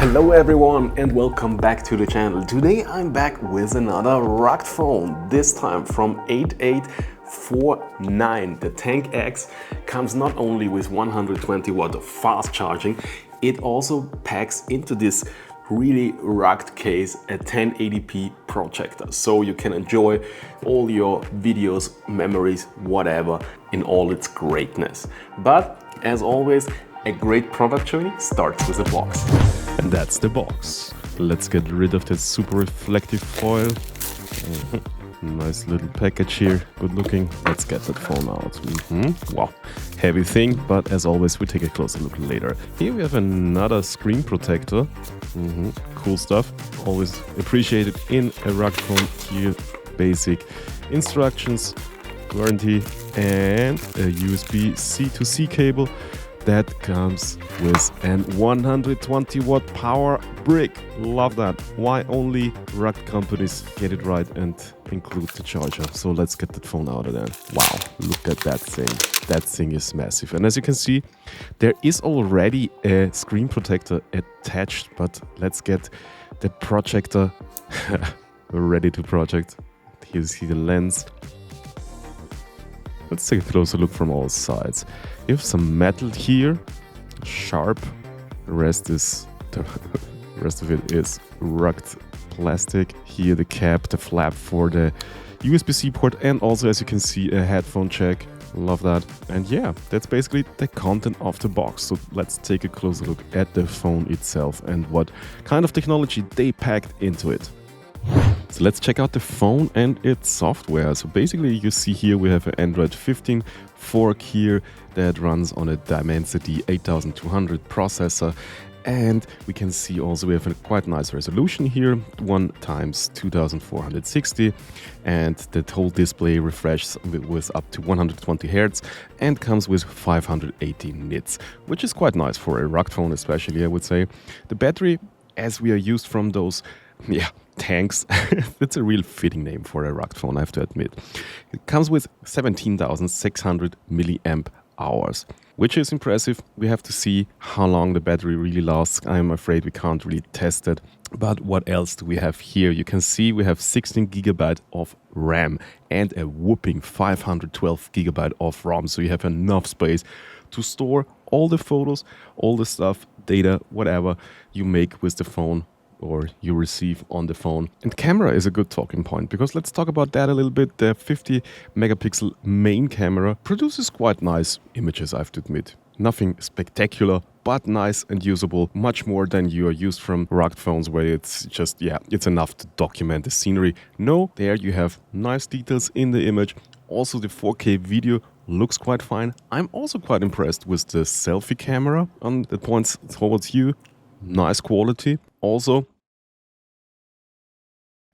Hello everyone and welcome back to the channel. Today I'm back with another rugged phone, this time from 8849. The Tank X comes not only with 120 watt of fast charging, it also packs into this really rugged case a 1080p projector, so you can enjoy all your videos, memories, whatever in all its greatness. But as always, a great product journey starts with a box. And that's the box. Let's get rid of that super reflective foil. Nice little package here, good looking. Let's get that phone out. Wow, heavy thing, but as always we take a closer look later. Here we have another screen protector. Cool stuff, always appreciated in a rugged phone. Here, basic instructions, warranty, and a USB C to C cable. That comes with an 120 watt power brick. Love that. Why only rugged companies get it right and include the charger? So let's get that phone out of there. Wow, look at that thing. That thing is massive. And as you can see, there is already a screen protector attached, but let's get the projector ready to project. Here you see the lens. Let's take a closer look from all sides. You have some metal here, sharp. The rest of it is rugged plastic. Here the cap, the flap for the USB-C port, and also, as you can see, a headphone jack. Love that. And yeah, that's basically the content of the box. So let's take a closer look at the phone itself and what kind of technology they packed into it. So let's check out the phone and its software. So basically you see here we have an Android 15 fork here that runs on a Dimensity 8200 processor. And we can see also we have a quite nice resolution here, 1x2460, and the whole display refreshes with up to 120 Hz and comes with 580 nits, which is quite nice for a rugged phone, especially I would say. The battery, as we are used from those tanks, it's a real fitting name for a rugged phone, I have to admit. It comes with 17,600 milliamp hours, which is impressive. We have to see how long the battery really lasts. I'm afraid we can't really test it. But what else do we have here? You can see we have 16 GB of RAM and a whopping 512 GB of ROM. So you have enough space to store all the photos, all the stuff, data, whatever you make with the phone or you receive on the phone. And camera is a good talking point, because let's talk about that a little bit. The 50 megapixel main camera produces quite nice images, I have to admit. Nothing spectacular, but nice and usable, much more than you are used from rugged phones where it's just, it's enough to document the scenery. No, there you have nice details in the image. Also the 4K video looks quite fine. I'm also quite impressed with the selfie camera that points towards you. Nice quality also.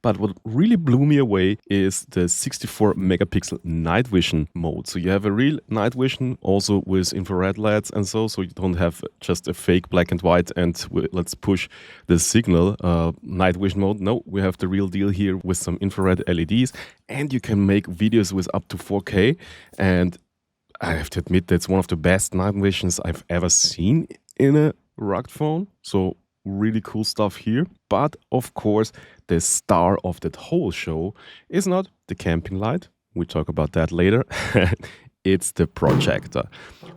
But what really blew me away is the 64 megapixel night vision mode. So you have a real night vision also with infrared LEDs and so you don't have just a fake black and white and let's push the signal night vision mode. No, we have the real deal here with some infrared LEDs, and you can make videos with up to 4K. And I have to admit that's one of the best night visions I've ever seen in a rugged phone. So really cool stuff here. But of course, the star of that whole show is not the camping light. We talk about that later. It's the projector.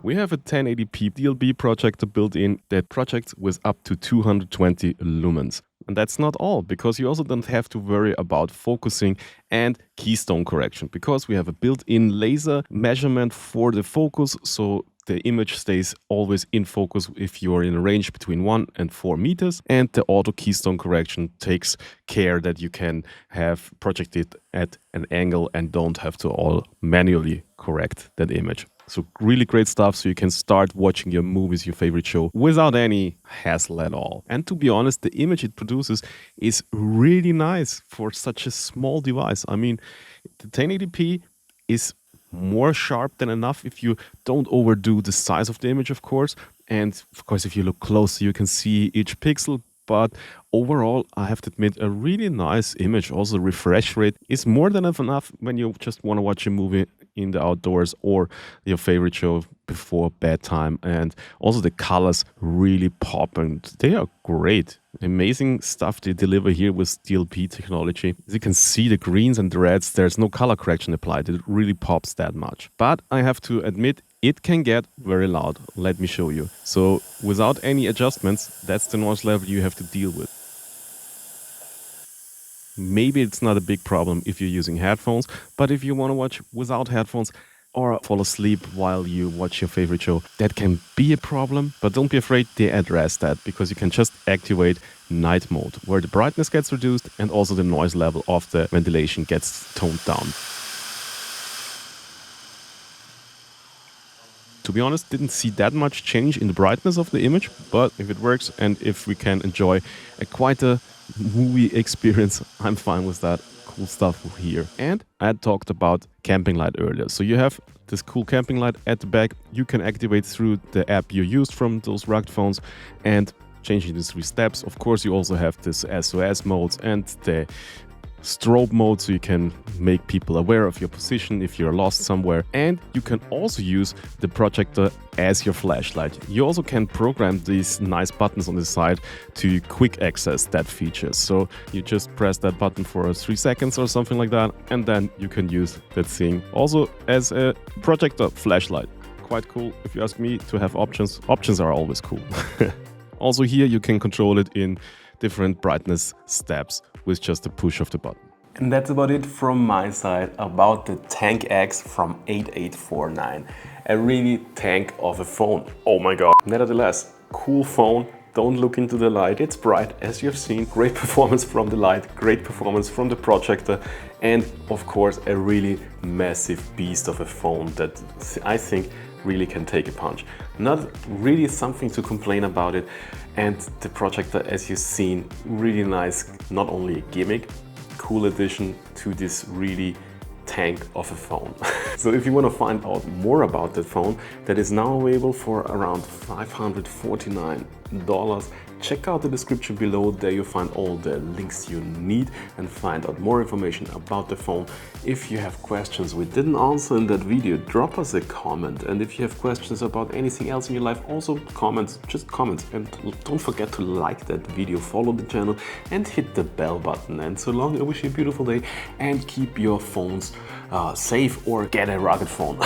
We have a 1080p DLB projector built in that projects with up to 220 lumens. And that's not all, because you also don't have to worry about focusing and keystone correction, because we have a built-in laser measurement for the focus, so the image stays always in focus if you are in a range between 1 and 4 meters. And the auto keystone correction takes care that you can have projected at an angle and don't have to all manually correct that image. So really great stuff, so you can start watching your movies, your favorite show, without any hassle at all. And to be honest, the image it produces is really nice for such a small device. I mean, the 1080p is more sharp than enough if you don't overdo the size of the image, of course. And of course, if you look closer, you can see each pixel. but overall, I have to admit, a really nice image. Also, refresh rate is more than enough when you just want to watch a movie in the outdoors or your favorite show before bedtime. And also the colors really pop and they are great. Amazing stuff they deliver here with DLP technology. As you can see, the greens and the reds, there's no color correction applied. It really pops that much. But I have to admit, it can get very loud. Let me show you. So without any adjustments, that's the noise level you have to deal with. Maybe it's not a big problem if you're using headphones, but if you want to watch without headphones or fall asleep while you watch your favorite show, that can be a problem. But don't be afraid, they address that because you can just activate night mode, where the brightness gets reduced and also the noise level of the ventilation gets toned down. To be honest, didn't see that much change in the brightness of the image, but if it works and if we can enjoy quite a movie experience, I'm fine with that. Cool stuff here. And I had talked about camping light earlier. So you have this cool camping light at the back. You can activate through the app you used from those rugged phones and changing the 3 steps. Of course, you also have this SOS modes and the strobe mode, so you can make people aware of your position if you're lost somewhere. And you can also use the projector as your flashlight. You also can program these nice buttons on the side to quick access that feature. So you just press that button for 3 seconds or something like that, and then you can use that thing also as a projector flashlight. Quite cool, if you ask me, to have options. Options are always cool. Also here you can control it in different brightness steps with just a push of the button. And that's about it from my side about the Tank X from 8849. A really tank of a phone. Oh my god. Nevertheless, cool phone. Don't look into the light, it's bright as you've seen. Great performance from the light, great performance from the projector, and of course a really massive beast of a phone that I think really can take a punch. Not really something to complain about it. And the projector, as you've seen, really nice, not only a gimmick, cool addition to this really tank of a phone. So if you want to find out more about that phone, that is now available for around $549, check out the description below. There you'll find all the links you need and find out more information about the phone. If you have questions we didn't answer in that video, drop us a comment. And if you have questions about anything else in your life, also comments, just comments. And don't forget to like that video, follow the channel and hit the bell button. And so long, I wish you a beautiful day and keep your phones safe or get a rugged phone.